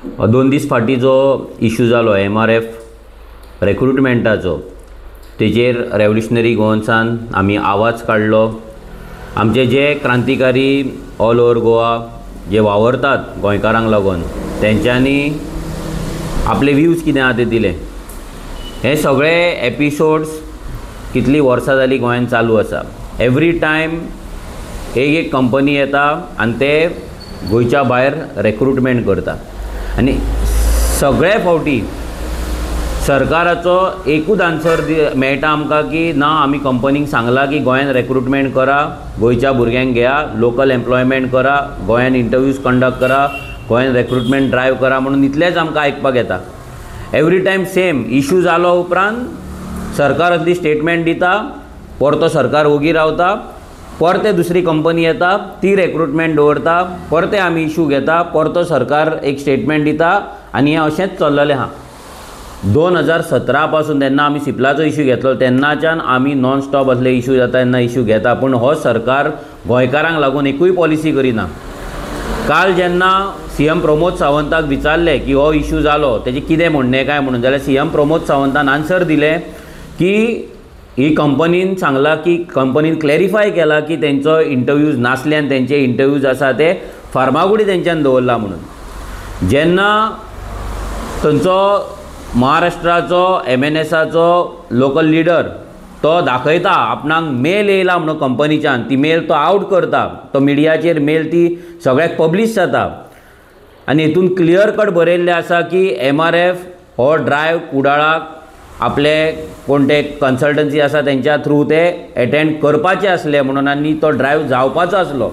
2 दीस फाटी जो इश्यू जालो MRF रिक्रुटमेंटाचो, तेजेर रेव्होल्युशनरी गोवन्सान आमी आवाज काडलो. आमचे जे क्रांतिकारी ऑल ओव्हर गोवा जे वावरतात गोंयकारांक लागून, तेंच्यांनी आपले व्ह्यूज कितें आहा ते दिले. हे सगळे एपिसोड्स कितली वर्सां जाली गोंयांत चालू आसा. एवरी टायम एक कंपनी येता आनी ते गोंयच्या भायर रिक्रुटमेंट करता आनी सगळे फावटी सरकाराचो एकूच आन्सर मेळटा आमकां की ना, आमी कंपनीक सांगलां की गोंयांत रिक्रुटमेंट करा, गोंयच्या भुरग्यांक घेया, लोकल एम्प्लॉयमेंट करा, गोंयांत इंटरव्यूज कंडक्ट करा, गोंयांत रिक्रुटमेंट ड्रायव्ह करा म्हणून इतलेंच आमकां आयकपाक येता. एवरी टायम सेम इश्यू जालो उपरांत सरकार असली स्टेटमेंट दिता, परतो सरकार ओगी रावता, परते दुसरी कंपनी येता, ती रिक्रुटमेंट दवरता, परते आमी इश्यू घेता, परतो सरकार एक स्टेटमेंट दिता आनी हें अशेंच चल्ललें आहा. 2017 पासून जेन्ना आमी सिप्लाचो इश्यू घेतलो तेन्नाच्यान आमी नॉन स्टॉप असले इश्यू जाता तेन्ना इश्यू घेता, पूण हो सरकार गोंयकारांक लागून एकूय पॉलिसी करिना. काल जेन्ना CM प्रमोद सावंताक विचारले की हो इश्यू जालो तेजें कितें म्हणणें काय म्हणून, जाल्यार CM प्रमोद सावंतान आन्सर दिलें की ही कंपनीन सांगलां की कंपनीन क्लॅरिफाय केला की तेंचो इंटरव्यूज नासले आनी तेंचे इंटरव्यूज आसा ते फार्मागुडी तेंच्यान दवरला म्हणून. जेन्ना थंयचो महाराष्ट्राचो MNSाचो लोकल लिडर तो दाखयता आपणाक मेल येयला म्हणून कंपनीच्यान, ती मेल तो आउट करता, तो मिडियाचेर मेल ती सगळ्याक पब्लीश जाता आनी हितून क्लियर कट बरयल्लें आसा की MRF हो ड्रायव्ह कुडाळाक आपले कोण ते कन्सल्टन्सी आसा तेंच्या थ्रू ते एटेंड करपाचे आसले म्हणून आनी तो ड्रायव्ह जावपाचो आसलो.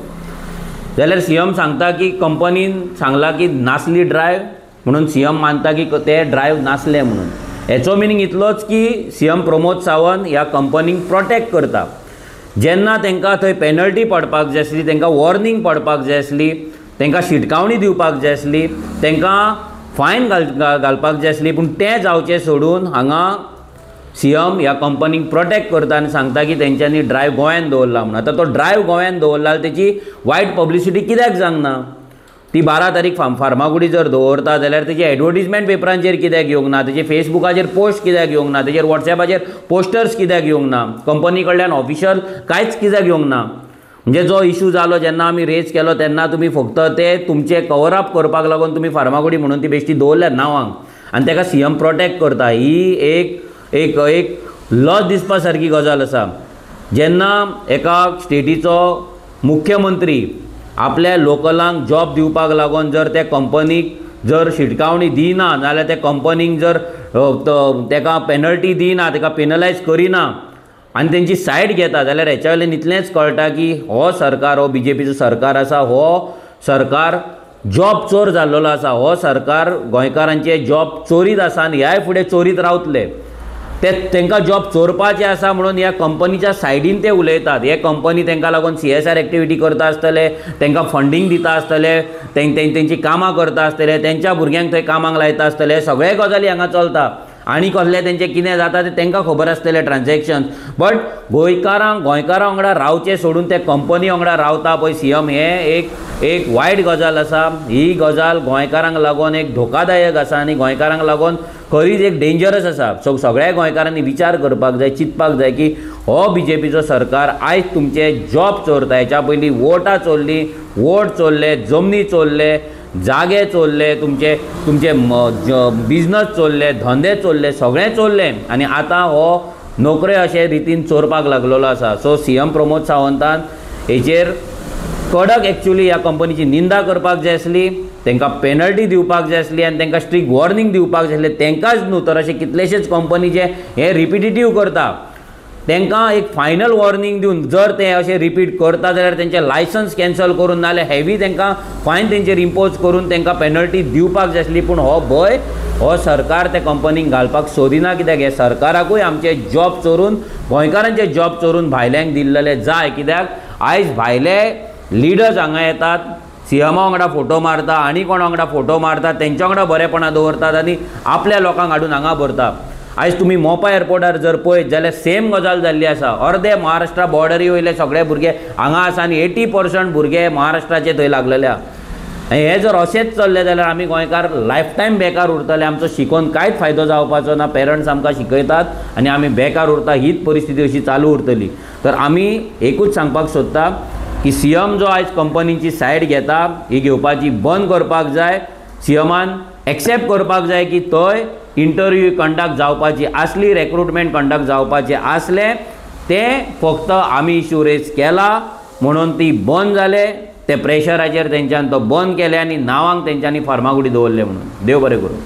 जाल्यार CM सांगता की कंपनीन सांगलां की नासली ड्रायव्ह म्हणून CM मानता की ते ड्रायव्ह नासले म्हणून. हेचो मिनींग इतलोच की CM प्रमोद सावंत ह्या कंपनीक प्रोटेक्ट करता. जेन्ना तांकां थंय पेनल्टी पडपाक जाय आसली, तांकां वॉर्निंग पडपाक जाय आसली, तांकां शिटकावणी दिवपाक जाय आसली, तांकां फायन घालपाक जाय आसली, पूण तें जावचें सोडून हांगा CM ह्या कंपनीक प्रोटेक्ट करता आनी सांगता की तेंच्यांनी ड्रायव्ह गोंयांत दवरला म्हणून. आतां तो ड्रायव्ह गोंयांत दवरला तेची वायट पब्लिसिटी कित्याक जावंक ना? ती 12 तारीख फार्मागुडी जर दवरता जाल्यार तेजी एडवर्टिजमेंट पेपरांचेर कित्याक येवंक ना, तेजे फेसबुकाचेर पोस्ट कित्याक येवंक ना, तेजेर वॉट्सॅपाचेर पोस्टर्स कित्याक येवंक ना, कंपनी कडल्यान ऑफिशियल कांयच कित्याक येवंक ना? म्हणजे जो इश्यू जालो जेन्ना आमी रेज केलो तेन्ना तुमी फक्त ते तुमचे कवर अप करपाक लागून तुमी फार्मागुडी म्हणून ती बेश्टी दवरल्या नांवांक आनी ताका CM प्रोटेक्ट करता. ही एक लज दिसपा सारकी गजाल आसा. जेन्ना एका स्टेटीचो मुख्यमंत्री आपल्या लोकलांक जॉब दिवपाक लागून जर त्या कंपनीक जर शिटकावणी दिना, नाल्यार त्या कंपनीक जर ताका पेनल्टी दिना, ताका पेनलायज करिना आनी तेंची सायड घेता, जाल्यार हेच्या वयल्यान इतलेंच कळटा की हो सरकार, हो BJPचो सरकार आसा, हो सरकार जॉब चोर जाल्लो आसा. हो सरकार गोंयकारांचे जॉब चोरीत आसा आनी ह्याय फुडें चोरीत रावतले. तांकां जॉब चोरपाचें आसा म्हणून ह्या कंपनीच्या सायडीन ते उलयतात. हे कंपनी तांकां लागून CSR एक्टिविटी करता आसतले, तांकां फंडींग दिता आसतले, तेंची कामां करता आसतले, तेंच्या भुरग्यांक थंय कामाक लायता आसतले, सगळे गजाली हांगा चलता आनी कसलें तेंचें कितें जाता तें तांकां खबर आसतलें ट्रान्जॅक्शन. बट गोंयकारां वांगडा रावचें सोडून ते कंपनी वांगडा रावता पळय CM, हें एक वायट गजाल आसा. ही गजाल गोंयकारांक लागून एक धोकादायक आसा आनी गोंयकारांक लागून खरीच एक डेंजरस आसा. सो सगळ्या गोंयकारांनी विचार करपाक जाय, चिंतपाक जाय की हो BJPचो सरकार आयज तुमचे जॉब चोरता. हेच्या पयलीं वोटां चोरलीं, वोट चोरले, जमनी चोरले, जागे चोरले, तुमचे बिजनस चोरले, धंदे चोरले, सगळें चोरलें आनी आतां हो नोकऱ्यो अशे रितीन चोरपाक लागलेलो आसा. सो CM प्रमोद सावंतान हेचेर कडक एक्चुअली ह्या कंपनीची निंदा करपाक जाय आसली, तांकां पेनल्टी दिवपाक जाय आसली आनी तांकां स्ट्रिक्ट वॉर्निंग दिवपाक जाय आसलें. तांकांच न्हू तर अशे कितलेशेच कंपनी जे हे रिपिटेटीव करता तांकां एक फायनल वॉर्निंग दिवन जर ते अशें रिपीट करता जाल्यार तेंचे लायसन्स कॅन्सल करून नाल्यार हेवी तांकां फायन तेंचेर इम्पोज करून तांकां पेनल्टी दिवपाक जाय आसली. पूण हो सरकार त्या कंपनीक घालपाक सोदिना. कित्याक हे सरकाराकूय आमचे जॉब चोरून, गोंयकारांचे जॉब चोरून भायल्यांक दिल्लेले जाय. कित्याक आयज भायले लिडर्स हांगा येतात, CM वांगडा फोटो मारता, आनी कोणा वांगडा फोटो मारता, तेंच्या वांगडा बरेपणा दवरतात आनी आपल्या लोकांक हाडून हांगा भरता. आयज तुम्ही मोपा एअरपोर्टार जर पळयत जाल्यार सेम गजाल जाल्ली आसा. अर्दे महाराष्ट्रा बॉर्डरी वयले सगळे भुरगे हांगा आसा आनी 80% भुरगे महाराष्ट्राचे थंय लागलेले आहा. हे जर अशेंच चल्ले जाल्यार आमी गोंयकार लायफ टायम बेकार उरतले. आमचो शिकोवन कांयच फायदो जावपाचो ना. पेरंट्स आमकां शिकयतात आनी आमी बेकार उरता. हीच परिस्थिती अशी चालू उरतली. तर आमी एकूच सांगपाक सोदता की CM जो आयज कंपनीची सायड घेता ही घेवपाची बंद करपाक जाय. CMन एक्सेप्ट करपाक जाय की थंय इंटरव्यू कंडक्ट जावपाची आसली, रिक्रुटमेंट कंडक्ट जावपाचे आसले, ते फक्त आमी इश्यू रेज केला म्हणून ती बंद जाले. ते प्रेशराचेर तेंच्यान तो बंद केले आनी नांवांक तेंच्यांनी फार्मागुडी दवरले म्हणून. देव बरें करूं.